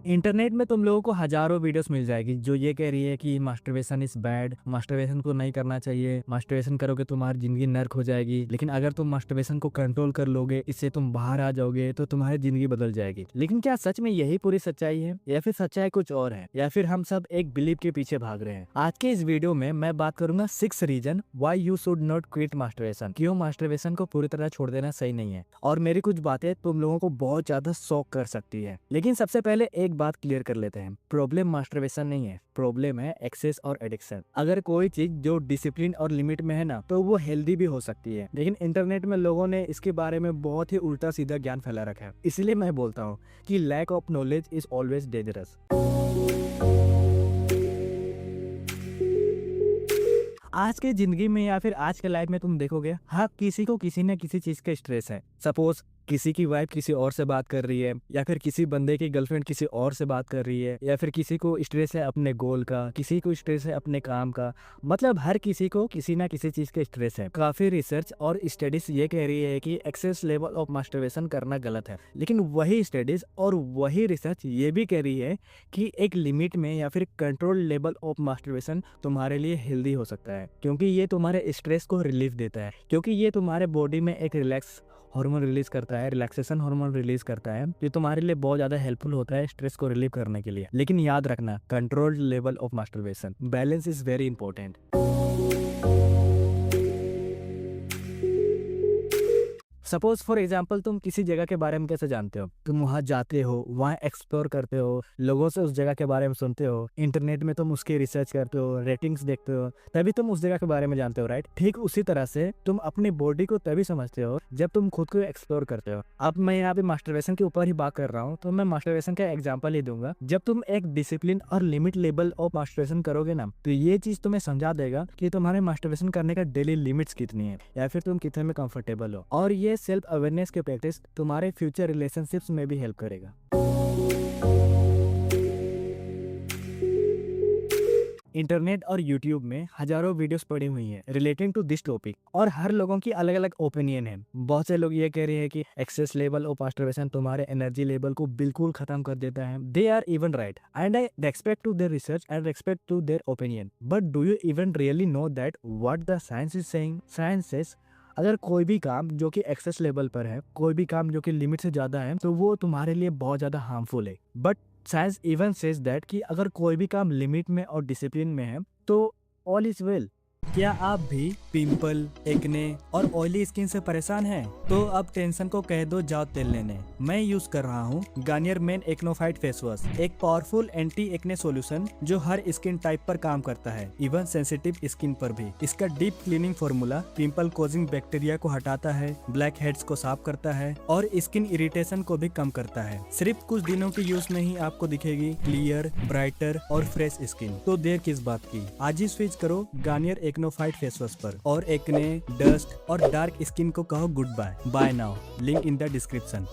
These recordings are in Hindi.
इंटरनेट में तुम लोगों को हजारों वीडियोस मिल जाएगी जो ये कह रही है कि मास्टरबेशन इज बैड, मास्टरबेशन को नहीं करना चाहिए, मास्टरबेशन करोगे तुम्हारी जिंदगी नर्क हो जाएगी, लेकिन अगर तुम मास्टरबेशन को कंट्रोल कर लोगे, इससे तुम बाहर आ जाओगे तो तुम्हारी जिंदगी बदल जाएगी। लेकिन क्या सच में यही पूरी सच्चाई है या फिर सच्चाई कुछ और है, या फिर हम सब एक बिलीव के पीछे भाग रहे हैं? आज के इस वीडियो में मैं बात करूंगा 6 reason why you should not quit masturbation, क्यों मास्टरबेशन को पूरी तरह छोड़ देना सही नहीं है। और मेरी कुछ बातें तुम लोगों को बहुत ज्यादा शॉक कर सकती है। लेकिन सबसे पहले एक बात क्लियर कर लेते हैं, प्रॉब्लम मास्टरबेशन नहीं है, प्रॉब्लम है एक्सेस और एडिक्शन। अगर कोई चीज जो डिसिप्लिन और लिमिट में है ना, तो वो हेल्दी भी हो सकती है। लेकिन इंटरनेट में लोगों ने इसके बारे में बहुत ही उल्टा सीधा ज्ञान फैला रखा है। इसलिए मैं बोलता हूँ कि lack of knowledge is always dangerous. आज के जिंदगी में या फिर आज के लाइफ में तुम देखोगे, हाँ, किसी को किसी न किसी चीज का स्ट्रेस है। सपोज किसी की वाइफ किसी और से बात कर रही है, या फिर किसी बंदे की गर्लफ्रेंड किसी और से बात कर रही है, या फिर किसी को स्ट्रेस है अपने गोल का, किसी को स्ट्रेस है अपने काम का। मतलब हर किसी को किसी ना किसी चीज का स्ट्रेस है। काफी रिसर्च और स्टडीज ये कह रही है कि एक्सेस लेवल ऑफ मास्टरबेशन करना गलत है। लेकिन वही स्टडीज और वही रिसर्च ये भी कह रही है कि एक लिमिट में या फिर कंट्रोल लेवल ऑफ मास्टरबेशन तुम्हारे लिए हेल्दी हो सकता है, क्योंकि ये तुम्हारे स्ट्रेस को रिलीफ देता है, क्योंकि ये तुम्हारे बॉडी में एक रिलैक्स हार्मोन रिलीज करता है, रिलैक्सेशन हार्मोन रिलीज करता है, जो तुम्हारे लिए बहुत ज्यादा हेल्पफुल होता है स्ट्रेस को रिलीव करने के लिए। लेकिन याद रखना, control level of masturbation, balance is very important. Suppose for example तुम किसी जगह के बारे में कैसे जानते हो? तुम वहां जाते हो, वहां एक्सप्लोर करते हो, लोगों से उस जगह के बारे में सुनते हो, इंटरनेट में तुम उसकी रिसर्च करते हो, रेटिंग्स देखते हो, तभी तुम उस जगह के बारे में जानते हो, राइट? ठीक उसी तरह से तुम अपनी बॉडी को तभी समझते हो जब तुम खुद को एक्सप्लोर करते हो। अब मैं यहाँ पे मास्टरबेशन के ऊपर ही बात कर रहा हूँ, तो मैं मास्टरबेशन का एग्जाम्पल ही दूंगा। जब तुम एक डिसिप्लिन और लिमिट लेवल ऑफ मास्टरबेशन करोगे ना, तो ये चीज तुम्हें समझा देगा कि तुम्हारे मास्टरबेशन करने का डेली लिमिट्स कितनी है, या फिर तुम कितने में कंफर्टेबल हो। और ये सेल्फ अवेयरनेस के प्रैक्टिस तुम्हारे फ्यूचर रिलेशनशिप्स में भी हेल्प करेगा। इंटरनेट और यूट्यूब में हजारों वीडियोस पड़ी हुई हैं रिलेटिंग टू दिस टॉपिक, और हर लोगों की अलग अलग ओपिनियन है। बहुत से लोग ये कह रहे हैं कि एक्सेस लेवल ऑफ मास्टरबेशन तुम्हारे एनर्जी लेवल को बिल्कुल खत्म कर देता है। They are even right and I respect to their research and respect to their opinion, but do you even really know that what the science is saying? Science says अगर कोई भी काम जो कि एक्सेस लेवल पर है, कोई भी काम जो कि लिमिट से ज्यादा है, तो वो तुम्हारे लिए बहुत ज्यादा हार्मफुल है। But science even says that कि अगर कोई भी काम लिमिट में और डिसिप्लिन में है तो ऑल इज वेल। क्या आप भी पिंपल, एक्ने और ऑयली स्किन से परेशान हैं? तो अब टेंशन को कह दो, जाओ तेल लेने। मैं यूज कर रहा हूँ Garnier men Acno fight face wash, एक पावरफुल एंटी एक्ने सॉल्यूशन जो हर स्किन टाइप पर काम करता है, इवन सेंसिटिव स्किन पर भी। इसका deep cleaning formula pimple causing bacteria को हटाता है, ब्लैक हेड्स को साफ करता है और स्किन इरिटेशन को भी कम करता है। सिर्फ कुछ दिनों की यूज में ही आपको दिखेगी क्लियर, ब्राइटर और फ्रेश स्किन। तो देर किस बात की, आज ही स्विच करो Garnier acno fight face wash पर और एक्ने, डस्ट और डार्क स्किन को कहो good bye. Bye now, link in the description.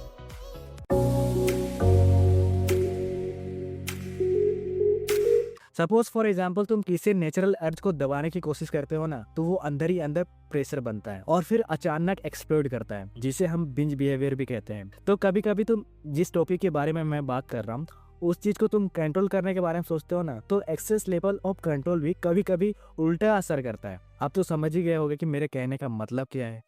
Suppose for example तुम किसी नेचुरल अर्थ को दबाने की कोशिश करते हो ना, तो वो अंदर ही अंदर प्रेशर बनता है और फिर अचानक एक्सप्लोड करता है, जिसे हम बिंज बिहेवियर भी कहते हैं। तो कभी कभी तुम जिस टॉपिक के बारे में मैं बात कर रहा हूँ, उस चीज को तुम कंट्रोल करने के बारे में सोचते हो ना, तो एक्सेस लेवल ऑफ कंट्रोल भी कभी कभी उल्टा असर करता है। अब तो समझ ही गए होगे कि मेरे कहने का मतलब क्या है।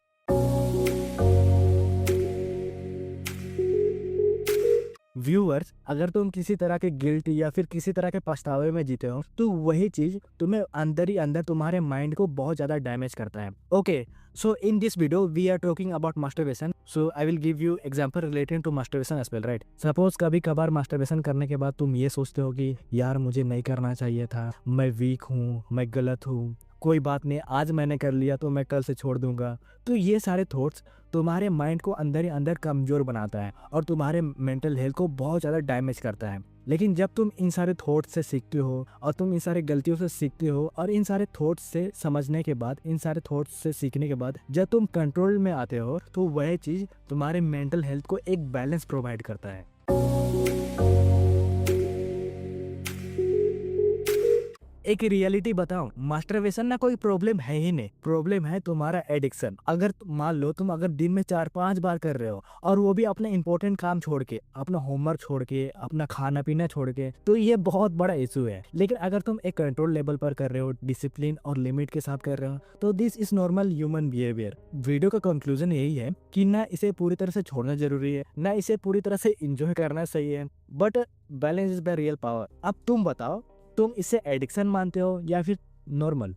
व्यूअर्स, अगर तुम किसी तरह के गिल्ट या फिर किसी तरह के पछतावे में जीते हो, तो वही चीज तुम्हें अंदर ही अंदर तुम्हारे माइंड को बहुत ज्यादा डैमेज करता है। Okay, so in this video we are talking about masturbation, so I will give you example relating to masturbation as well, right? Suppose कभी कभार masturbation करने के बाद तुम ये सोचते हो कि यार मुझे नहीं करना चाहिए था, मैं वीक हूँ, मैं गलत हूँ, कोई बात नहीं, आज मैंने कर लिया तो मैं कल से छोड़ दूंगा। तो ये सारे थॉट्स तुम्हारे माइंड को अंदर ही अंदर कमजोर बनाता है और तुम्हारे मेंटल हेल्थ को बहुत ज़्यादा डैमेज करता है। लेकिन जब तुम इन सारे थॉट्स से सीखते हो और तुम इन सारे गलतियों से सीखते हो और इन सारे थॉट्स से समझने के बाद, इन सारे थॉट्स से सीखने के बाद जब तुम कंट्रोल में आते हो, तो वह चीज़ तुम्हारे मेंटल हेल्थ को एक बैलेंस प्रोवाइड करता है। एक रियलिटी बताऊं, मास्टरबेशन ना कोई प्रॉब्लम है ही नहीं, प्रॉब्लम है तुम्हारा एडिक्शन। अगर मान लो तुम अगर दिन में 4-5 बार कर रहे हो और वो भी अपने इंपॉर्टेंट काम छोड़ के, अपना होमवर्क छोड़ के, अपना खाना पीना छोड़ के, तो ये बहुत बड़ा इशू है। लेकिन अगर तुम एक कंट्रोल लेवल पर कर रहे हो, डिसिप्लिन और लिमिट के साथ कर रहे हो, तो this is normal human behaviour. Video का कंक्लूजन यही है कि ना इसे पूरी तरह से छोड़ना जरूरी है, ना इसे पूरी तरह से इंजॉय करना सही है, but balance is the real power. अब तुम बताओ, तुम इसे एडिक्शन मानते हो या फिर नॉर्मल?